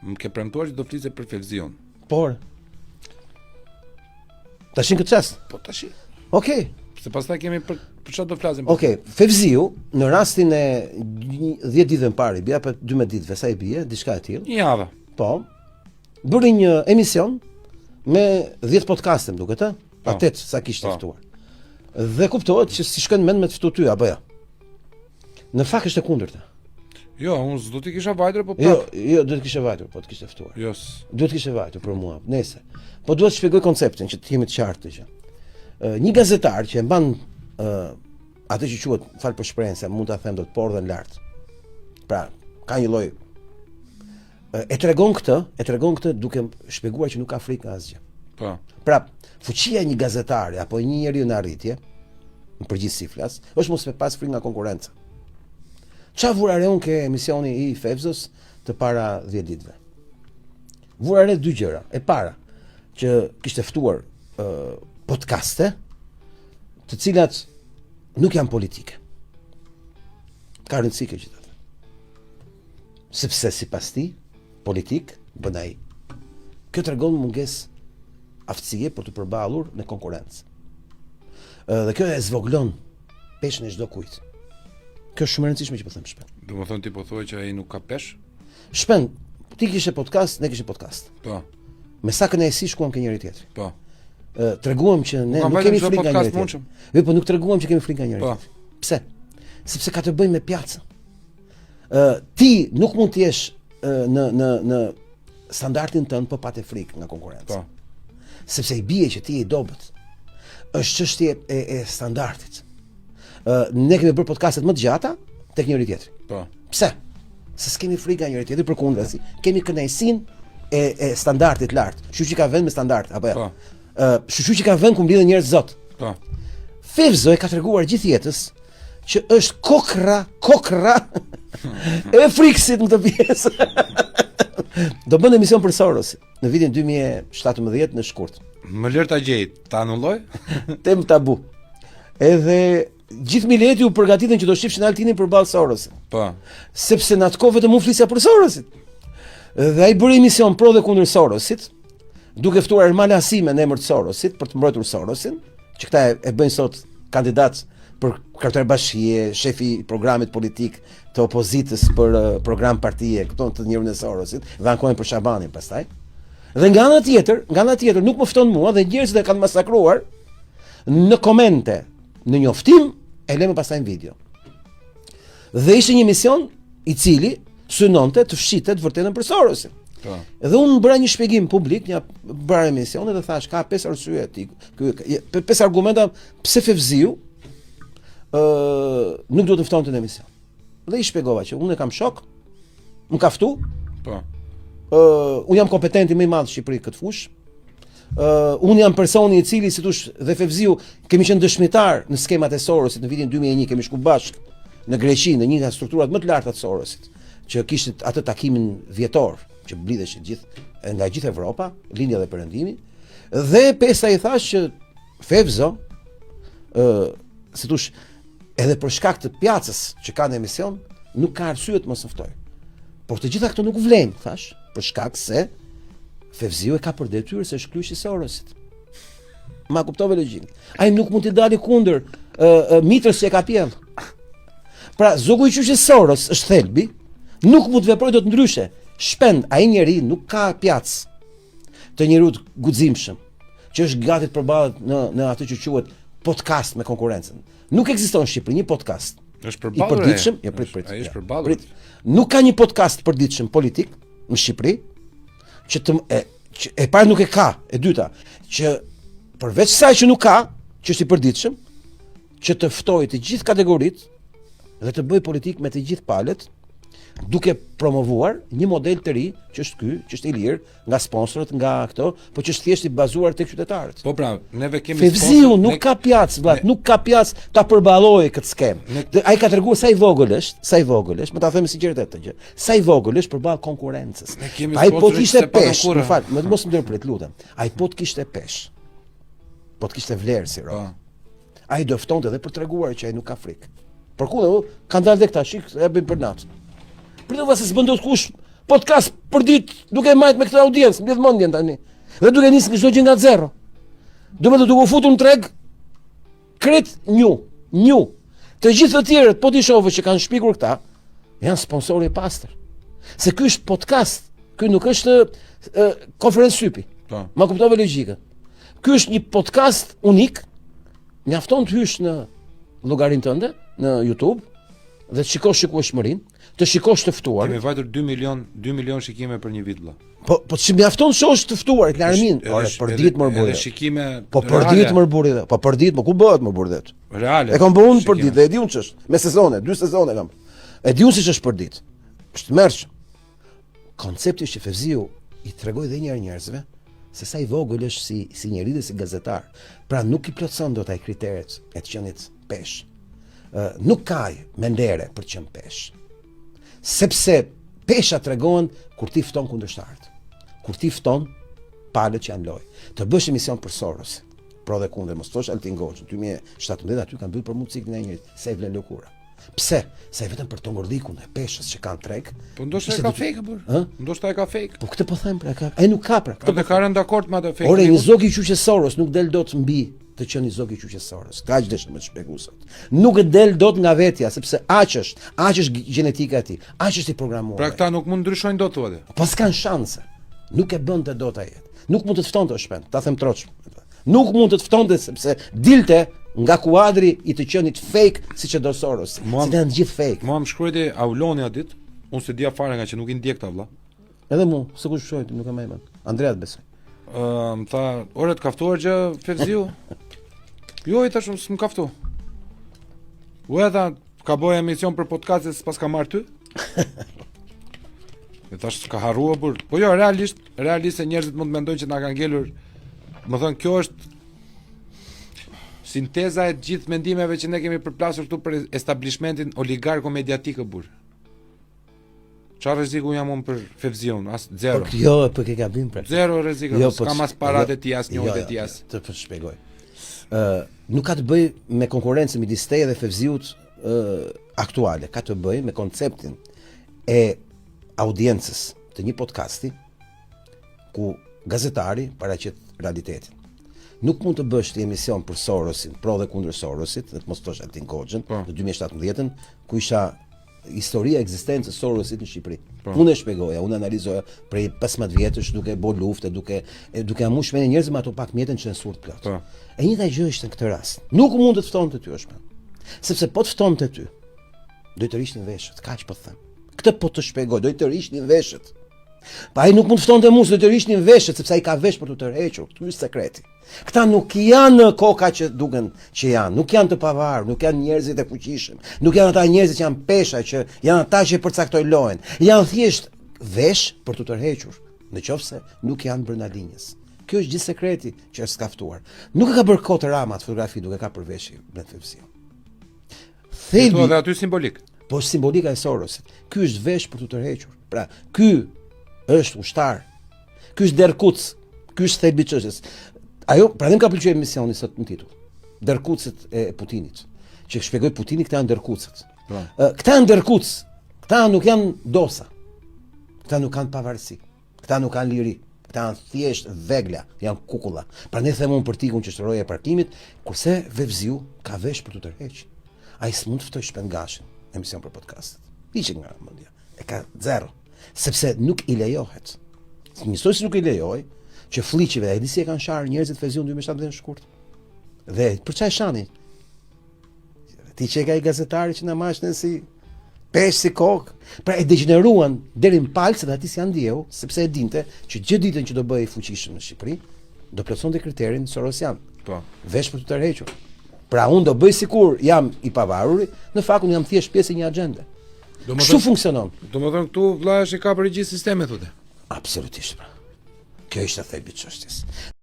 Më ke premtuar që do flise për Fevziun. Por tashin këtë çast. Po tash. Okej. Se pastaj kemi për çfarë do flasim. Okej, Fevziu në rastin e 10 ditëve më parë, bie apo 12 ditëve, sa i bie, diçka e tillë. Një javë. Po. Bëri një emision me 10 podcaste, më duket, ë? Pa 8 sa kishte ftuar. Dhe kuptohet që si shkon mend me të ftuar ty apo jo. Në fakt është e kundërta. Jo, unë s'do t'i kisha vajtur, po Jo, duhet të kishe vajtur, po të kishe ftuar. Jo. Duhet të kishe vajtur për mua, nëse. Po duhet të shpjegoj konceptin që të jemi të qartë gjë. Një gazetar që e mban atë që quhet, fal për shprehjen se mund ta them dot por dhe lart. Pra, ka një lloj e tregon këtë duke shpjeguar që nuk ka frikë nga asgjë. Po. Pra, fuqia e një gazetari apo një njeriu në arritje, në përgjithësi flas, është mos me pas frikë nga konkurrenca. Qa vura re unë ke emisioni i Fevzos të para 10 ditëve? Vura re 2 gjëra. E para, që kishte ftuar podcaste të cilat nuk janë politike. Ka rëndësi kjo gjithatë. Sepse sipas tij, politik bën ai. Kjo tregon mungesë aftësie për të përballur në konkurrencë. Dhe kjo e zvoglon peshën e çdo kujt. Kjo është shumë e rëndësishme që po them shpen. Do të thonë ti po thuaj që ai nuk ka pesh? Shpen, ti kishe podcast, ne kishe podcast. Po. Me sa kënaqësi shkuam ke njëri tjetri. Po. Treguam që ne nuk kemi frikë nga njëri tjetri. Jo, po nuk treguam që kemi frikë nga njëri tjetri. Pse? Sepse ka të bëjë me pjacën. Ti nuk mund të jesh në standardin tënd po pa të frikë nga konkurrenca. Po. Sepse i bie që ti je i dobët. Është çështje e standardit. Ne kemi bërë podcastet më të gjata tek njëri tjetri. Po. Pse? Se s'kemi frikë nga njëri tjetri, përkundrazi. Kemi kënaqësinë e standardit lart. Shqyqi ka vend me standard apo jo? Po. Shqyqi ka vend ku mblidhen njerëz zot. Po. Fevzo e ka treguar gjithë jetës që është kokra e friksit në të pjesë. Do bën emision për Sorosin në vitin 2017 në shkurt. Më lër ta gjej, ta anulloj? Tem tabu. Edhe gjithë mileti u përgatitën që do shifshin Altinin përballë Sorosit. Po. Sepse në atë kohë vetëm unë flisja për Sorosit. Dhe ai bëri emision pro dhe kundër Sorosit, duke ftuar Ermal Asime në emër të Sorosit për të mbrojtur Sorosin, që këta e bëjnë sot kandidat për kryetar bashkie, shefi i programit politik të opozitës për program partie, këto të njërën e Sorosit, dhe ankojnë për Shabanin pastaj. Dhe nga ana tjetër nuk më fton mua dhe njerëzit e kanë masakruar në komente, në njoftim, e lëmë pastaj në video. Dhe ishte një emision i cili synonte të fshitet vërtetën për Sorosin. Po. Dhe unë bëra një shpjegim publik, bëra emision dhe thash ka 5 arsye ti, 5 argumenta pse Fevziu nuk duhet të ftonte në emision. Dhe i shpjegova që unë e kam shok, më ka ftu. Po. Unë jam kompetenti më i madh në Shqipëri këtë fushë. Unë jam personi i cili, si thosh, dhe Fevziu kemi qenë dëshmitar në skemat e Sorosit në vitin 2001, kemi shku bashkë në Greqi në një nga strukturat më të larta të Sorosit, që kishte atë takimin vjetor që blidheshin nga gjithë Evropa, linja dhe perëndimi. Dhe pesa i thash që Fevzo, si thosh, edhe për shkak të pjacës që ka në emision, nuk ka arsye të mos ftoj. Por të gjitha këto nuk vlen, thash, për shkak se Fevziu e ka për detyrë se është kryqi i Sorosit. Ma kuptove logjikën. Ai nuk mund të dalë kundër mitrës që e ka pjell. Pra, zogu i qyqi Soros është thelbi, nuk mund të veprojë dot ndryshe. Shpend, ai njeri nuk ka pjacë të njeriu të guximshëm, që është gati të përballet në atë që quhet podcast me konkurrencën. Nuk ekziston në Shqipëri një podcast. Është përballur. I përditshëm, Ai është përballur. Nuk ka një podcast përditshëm politik në Shqipëri që e parë nuk e ka, e dyta, që përveç saj që nuk ka, që është i përditshëm, që të ftojë të gjithë kategoritë dhe të bëjë politik me të gjithë palët, duke promovuar një model të ri, që është ky, që është i lirë nga sponsorët, nga këto, po që është thjesht i bazuar tek qytetarët. Po pra, neve kemi Fevziu nuk ka pjacë, vëlla, nuk ka pjacë ta përballojë këtë skem. Ai ka treguar sa i vogël është, më ta them me sinqeritet këtë gjë. Sa i vogël është përballë konkurrencës. Ai po të kishte pesh, më fal, më mos më ndërpret, lutem. Ai po të kishte pesh. Po të kishte vlerë si ro. Ai do ftonte edhe për treguar që ai nuk ka frikë. Por ku kanë dalë tek tash, e bëjnë për natë. Për të vëse s'bën dot kush podcast për ditë duke majt me këtë audiencë, mbledh mendjen tani. Dhe duke nisë çdo gjë nga zero. Domethënë duke u futur në treg kret një. Të gjithë të tjerët, po ti shohësh që kanë shpikur këta, janë sponsorë i pastër. Se ky është podcast, ky nuk është konferencë sypi. Po. Ma kuptove logjikën. Ky është një podcast unik. Mjafton të hysh në llogarinë tënde në YouTube dhe të shikosh shikueshmërinë, të shikosh të ftuar. Kemi vajtur 2 milion shikime për një vit vëlla. Po që mjafton shosh të ftuar, Larmin. Ore, për ditë më burrë. Edhe shikime. Po për ditë më burrë. Po për ditë, ku bëhet më burrë? Reale. E kam bëu unë për ditë, dhe e di unë ç'është. Me sezone, 2 sezone kam. E di unë si ç'është për ditë. Është mërç. Koncepti është që Fevziu i tregoj dhe njerëzve se sa i vogël është si njeri dhe si gazetar. Pra nuk i plotson dot ai kriteret e të qenit pesh. Nuk ka mendere për të qenë pesh. Sepse pesha tregon kur ti fton kundërshtarët. Kur ti fton palët që janë lojë. Të bësh emision për Soros, pro dhe kundër, mos thosh Altin Goxhën. 2017 aty kanë mbyll për muzikën e njëjtë, se e vlen lëkura. Pse? Se vetëm për tongordikun e peshës që kanë treg. Po ndoshta e ka fake apo? Ndoshta e ka fake. Po këtë po them pra, ai nuk ka pra. Këtë ka rënë dakord me atë fake. Ore, një zog i quqes Soros nuk del dot mbi të qenë një zog i quqes Soros. Kaq desh më të shpjegoj sot. Nuk e del dot nga vetja, sepse aq është gjenetika e tij. Aq është i programuar. Pra këta nuk mund ndryshojnë dot thotë. Po s'kan shanse. Nuk e bënte dot ai. Nuk mund të ftonte o shpend, ta them troç. Nuk mund të ftonte sepse dilte nga kuadri i të qenit fake siç e do Soros. Si janë gjithë fake. Mua më shkruajti Auloni atë ditë, unë se dia fare nga që nuk i ndjek ta vëlla. Edhe mua, se kush shojt, nuk e më. Andreat besoj. Më tha, "Ore të kaftuar gjë Fevziu?" Jo, i tash s'm kaftu. Ua tha, "Ka bëj emision për podcast s'pas ka marr ty?" E tash ka harrua por. Po jo, realisht se njerëzit mund të mendojnë që na kanë ngelur. Më thënë, kjo është sinteza e gjithë mendimeve që ne kemi përplasur këtu për establishmentin oligarko-mediatik burr. Çfarë rreziku jam unë për Fevziun? As zero. Po jo, po ke gabim pra. Zero rrezik, s'kam as paratë e tij, as njëjtë e tij as. Të po shpjegoj. Nuk ka të bëj me konkurrencën midis teje dhe Fevziut aktuale, ka të bëj me konceptin e audiencës të një podcasti ku gazetari paraqet realitetin. Nuk mund të bësh një emision për Sorosin, pro dhe kundër Sorosit, dhe të mos thosh Altin Goxhën, në 2017-ën, ku isha historia e ekzistencës së Sorosit në Shqipëri. Unë e shpjegoja, unë analizoja prej 15 vjetësh duke bo lufte, duke amu shmenë njerëz me ato pak mjetën censur të plot. E njëjta gjë është në këtë rast. Nuk mund të ftonte ty është. Sepse po të ftonte ty, do të rishnin veshët, kaq po të them. Këtë po të shpjegoj, do të rishnin veshët. Pa ai nuk mund të ftonte mua, do të rishnin veshët sepse ai ka vesh për të tërhequr. Ky është sekreti. Këta nuk janë koka që duken që janë, nuk janë të pavarur, nuk janë njerëzit e fuqishëm, nuk janë ata njerëzit që janë pesha, që janë ata që përcaktojnë lojën. Janë thjesht vesh për të tërhequr, nëse nuk janë brenda linjës. Kjo është gjithë sekreti që është skaftuar. Nuk e ka bërë kot Rama atë fotografi duke ka për veshje me Fevziu. Thelbi dhe aty simbolik. Po simbolika e Sorosit. Ky është vesh për të tërhequr. Pra, ky është ushtar. Ky është derkuc. Ky është thelbi çështjes. Ajo, pra dhe më ka pëlqyer emisioni sot në titull. Derkucët e Putinit. Që shpjegoj Putini, këta janë derkucët. Këta janë derkuc. Këta nuk janë dosa. Këta nuk kanë pavarësi. Këta nuk kanë liri. Këta janë thjesht vegla, janë kukulla. Prandaj them unë për tikun që shtroi e parkimit, kurse Fevziu ka vesh për të tërhequr. Ai s'mund të ftoj Shpengashin në emision për podcast. Hiç nga mendja. E ka zero, sepse nuk i lejohet. Njësoj si nuk i lejoj që fliqive, e di si e kanë sharë njerëzit Fevziun 2017 në shkurt. Dhe për çfarë shani? Ti që ka i gazetari që na mashën si pesh si kokë. Pra e degeneruan deri në palë dhe ati si janë ndjeu, sepse e dinte që gjithë ditën që do bëhej fuqishëm në Shqipëri, do plotësonte kriterin sorosian. Po. Vesh për të tërhequr. Pra unë do bëj sikur jam i pavaruri, në fakt unë jam thjesht pjesë e një agjende. Kështu funksionon. Domethënë këtu vëlla është i kapur i gjithë sistemi thotë. Absolutisht pra. Kjo ishte thelbi i çështjes.